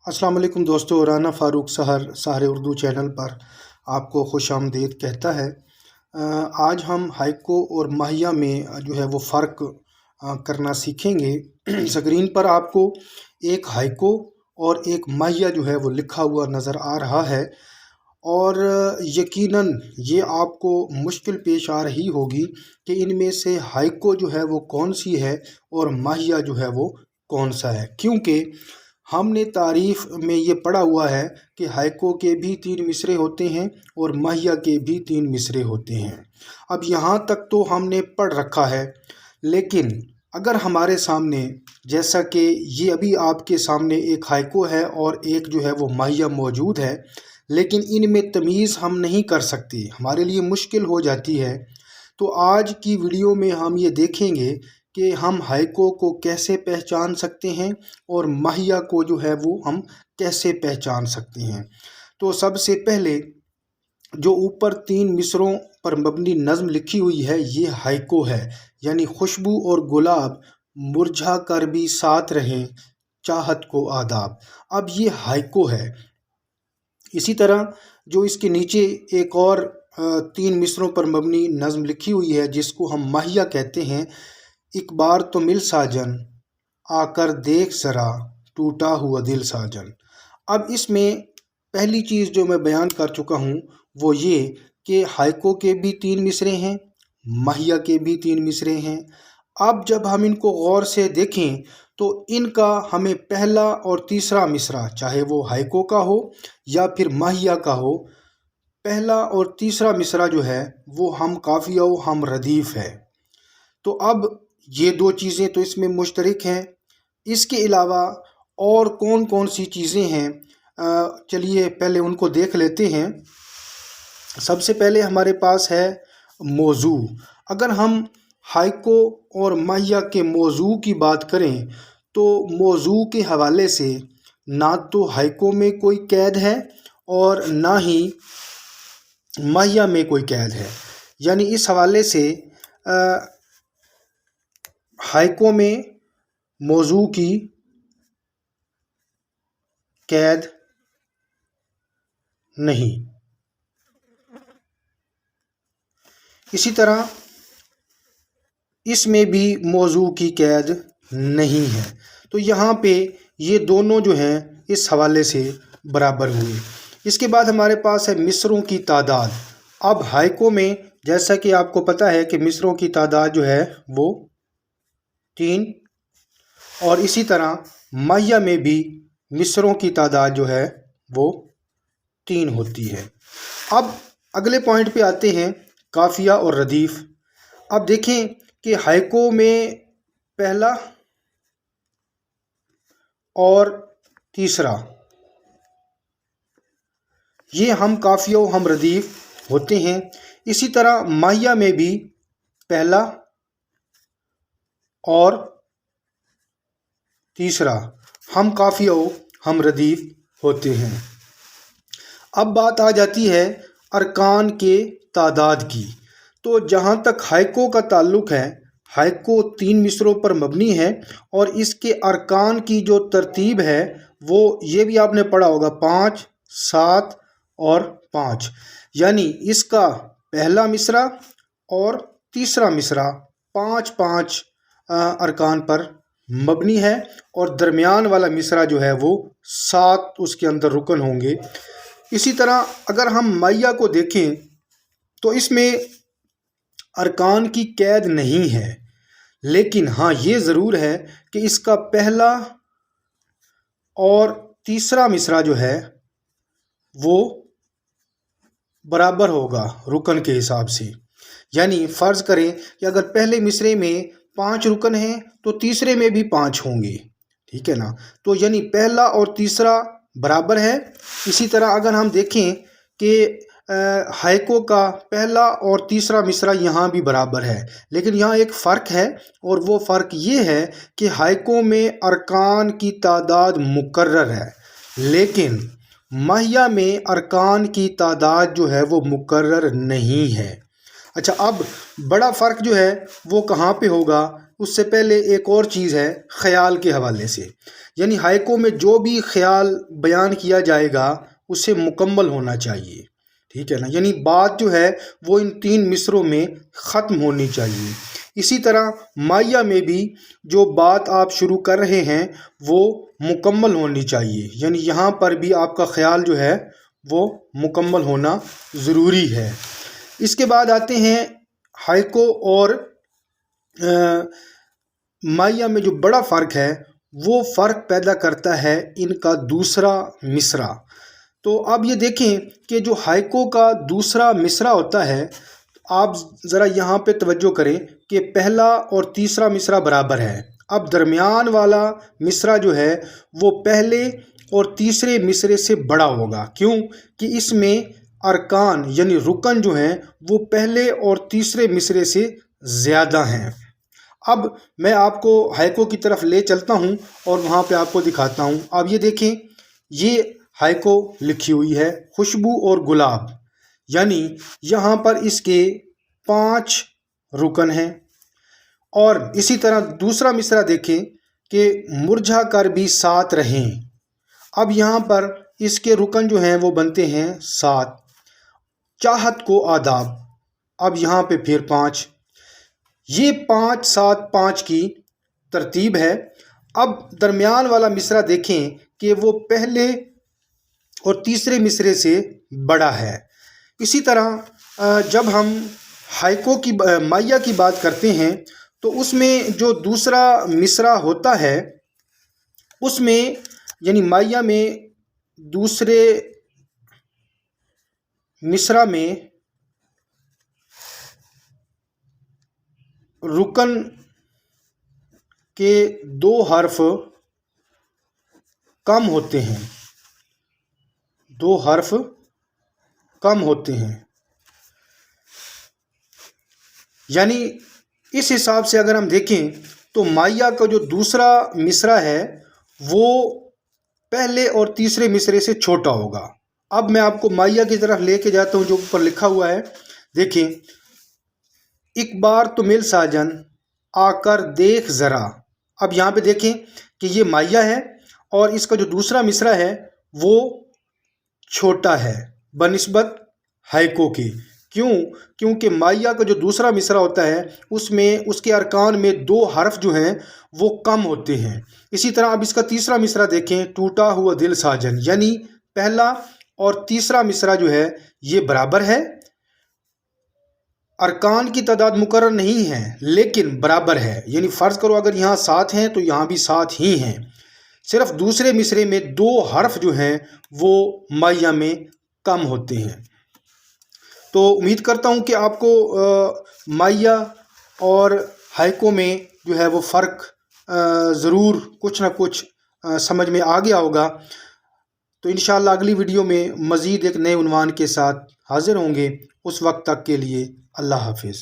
अस्सलाम वालेकुम दोस्तों, राना फ़ारूक सहर उर्दू चैनल पर आपको खुश आमदीद कहता है। आज हम हाइको और माहिया में जो है वो फ़र्क करना सीखेंगे। स्क्रीन पर आपको एक हाइको और एक माहिया जो है वो लिखा हुआ नज़र आ रहा है और यकीनन ये आपको मुश्किल पेश आ रही होगी कि इनमें से हाइको जो है वो कौन सी है और माहिया जो है वो कौन सा है, क्योंकि हमने तारीफ़ में ये पढ़ा हुआ है कि हाइको के भी 3 मिसरे होते हैं और माहिया के भी 3 मिसरे होते हैं। अब यहाँ तक तो हमने पढ़ रखा है, लेकिन अगर हमारे सामने, जैसा कि ये अभी आपके सामने एक हाइको है और एक जो है वो माहिया मौजूद है, लेकिन इनमें तमीज़ हम नहीं कर सकते, हमारे लिए मुश्किल हो जाती है। तो आज की वीडियो में हम ये देखेंगे कि हम हाइको को कैसे पहचान सकते हैं और माहिया को जो है वो हम कैसे पहचान सकते हैं। तो सबसे पहले जो ऊपर 3 मिसरों पर मबनी नज़्म लिखी हुई है ये हाइको है, यानी खुशबू और गुलाब मुरझा कर भी साथ रहें चाहत को आदाब। अब ये हाइको है। इसी तरह जो इसके नीचे एक और 3 मिसरों पर मबनी नज़्म लिखी हुई है जिसको हम माहिया कहते हैं, एक बार तो मिल साजन आकर देख ज़रा टूटा हुआ दिल साजन। अब इसमें पहली चीज़ जो मैं बयान कर चुका हूँ वो ये कि हाइको के भी 3 मिसरे हैं, माहिया के भी 3 मिसरे हैं। अब जब हम इनको गौर से देखें तो इनका हमें पहला और तीसरा मिसरा, चाहे वो हाइको का हो या फिर माहिया का हो, पहला और तीसरा मिसरा जो है वो हम काफ़िया व हम रदीफ़ है। तो अब ये 2 चीज़ें तो इसमें मुश्तरक हैं। इसके अलावा और कौन कौन सी चीज़ें हैं, चलिए पहले उनको देख लेते हैं। सबसे पहले हमारे पास है मौजू। अगर हम हाइको और माहिया के मौजू की बात करें तो मौजू के हवाले से ना तो हाइको में कोई कैद है और ना ही माहिया में कोई कैद है, यानी इस हवाले से हाइको में मौजू की कैद नहीं। इसी तरह इसमें भी मौजू की कैद नहीं है। तो यहाँ पे ये दोनों जो हैं इस हवाले से बराबर हुए। इसके बाद हमारे पास है मिसरों की तादाद। अब हाइको में जैसा कि आपको पता है कि मिसरों की तादाद जो है वो 3, और इसी तरह माहिया में भी मिसरों की तादाद जो है वो 3 होती है। अब अगले पॉइंट पे आते हैं, काफिया और रदीफ़। अब देखें कि हाइको में पहला और तीसरा ये हम काफिया व हम रदीफ़ होते हैं। इसी तरह माहिया में भी पहला और तीसरा हम काफिया व हम रदीफ़ होते हैं। अब बात आ जाती है अरकान के तादाद की। तो जहाँ तक हाइको का ताल्लुक़ है, हाइको 3 मिसरों पर मबनी है और इसके अरकान की जो तरतीब है वो ये भी आपने पढ़ा होगा 5, 7 और 5, यानी इसका पहला मिसरा और तीसरा मिसरा 5-5 अरकान पर मबनी है और दरमियान वाला मिसरा जो है वो 7 उसके अंदर रुकन होंगे। इसी तरह अगर हम माहिया को देखें तो इसमें अरकान की कैद नहीं है, लेकिन हाँ ये ज़रूर है कि इसका पहला और तीसरा मिसरा जो है वो बराबर होगा रुकन के हिसाब से। यानी फ़र्ज़ करें कि अगर पहले मिसरे में 5 रुकन हैं तो तीसरे में भी 5 होंगे, ठीक है ना। तो यानी पहला और तीसरा बराबर है। इसी तरह अगर हम देखें कि हाइको का पहला और तीसरा मिसरा यहाँ भी बराबर है, लेकिन यहाँ एक फ़र्क है और वो फ़र्क ये है कि हाइको में अरकान की तादाद मुकर्रर है, लेकिन माहिया में अरकान की तादाद जो है वो मुकर्रर नहीं है। अच्छा, अब बड़ा फ़र्क जो है वो कहाँ पे होगा, उससे पहले एक और चीज़ है ख़याल के हवाले से। یعنی ہائکو میں جو بھی خیال بیان کیا جائے گا اسے مکمل ہونا چاہیے، ٹھیک ہے نا، یعنی بات جو ہے وہ ان 3 مصروں میں ختم ہونی چاہیے۔ اسی طرح مائیا میں بھی جو بات آپ شروع کر رہے ہیں وہ مکمل ہونی چاہیے، یعنی یہاں پر بھی آپ کا خیال جو ہے وہ مکمل ہونا ضروری ہے۔ اس کے بعد آتے ہیں ہائکو اور مائیا میں جو بڑا فرق ہے وہ فرق پیدا کرتا ہے ان کا دوسرا مصرع۔ تو اب یہ دیکھیں کہ جو ہائکو کا دوسرا مصرع ہوتا ہے، آپ ذرا یہاں پہ توجہ کریں کہ پہلا اور تیسرا مصرع برابر ہے۔ اب درمیان والا مصرع جو ہے وہ پہلے اور تیسرے مصرے سے بڑا ہوگا، کیوں کہ اس میں ارکان یعنی رکن جو ہیں وہ پہلے اور تیسرے مصرے سے زیادہ ہیں۔ اب میں آپ کو ہائکو کی طرف لے چلتا ہوں اور وہاں پہ آپ کو دکھاتا ہوں۔ اب یہ دیکھیں، یہ ہائکو لکھی ہوئی ہے خوشبو اور گلاب، یعنی یہاں پر اس کے 5 رکن ہیں۔ اور اسی طرح دوسرا مصرع دیکھیں کہ مرجھا کر بھی ساتھ رہیں، اب یہاں پر اس کے رکن جو ہیں وہ بنتے ہیں 7۔ چاہت کو آداب، اب یہاں پہ پھر 5، یہ 5 7 5 کی ترتیب ہے۔ اب درمیان والا مصرع دیکھیں کہ وہ پہلے اور تیسرے مصرے سے بڑا ہے۔ اسی طرح جب ہم ہائکو کی مائیا کی بات کرتے ہیں تو اس میں جو دوسرا مصرع ہوتا ہے اس میں یعنی مائیا میں دوسرے مصرع میں رکن کے 2 حرف کم ہوتے ہیں، 2 حرف کم ہوتے ہیں، یعنی اس حساب سے اگر ہم دیکھیں تو مائیا کا جو دوسرا مصرع ہے وہ پہلے اور تیسرے مصرے سے چھوٹا ہوگا۔ اب میں آپ کو مائیا کی طرف لے کے جاتا ہوں جو اوپر لکھا ہوا ہے، دیکھیں، ایک بار تو مل ساجن آ کر دیکھ ذرا۔ اب یہاں پہ دیکھیں کہ یہ مائیا ہے اور اس کا جو دوسرا مصرع ہے وہ چھوٹا ہے بنسبت ہائکو کے، کیونکہ مائیا کا جو دوسرا مصرع ہوتا ہے اس میں اس کے ارکان میں 2 حرف جو ہیں وہ کم ہوتے ہیں۔ اسی طرح اب اس کا تیسرا مصرع دیکھیں، ٹوٹا ہوا دل ساجن، یعنی پہلا اور تیسرا مصرع جو ہے یہ برابر ہے، ارکان کی تعداد مقرر نہیں ہے لیکن برابر ہے، یعنی فرض کرو اگر یہاں 7 ہیں تو یہاں بھی 7 ہی ہیں، صرف دوسرے مصرے میں 2 حرف جو ہیں وہ مائیا میں کم ہوتے ہیں۔ تو امید کرتا ہوں کہ آپ کو مائیا اور ہائکو میں جو ہے وہ فرق ضرور کچھ نہ کچھ سمجھ میں آ گیا ہوگا۔ تو انشاءاللہ اگلی ویڈیو میں مزید ایک نئے عنوان کے ساتھ حاضر ہوں گے، اس وقت تک کے لیے اللہ حافظ۔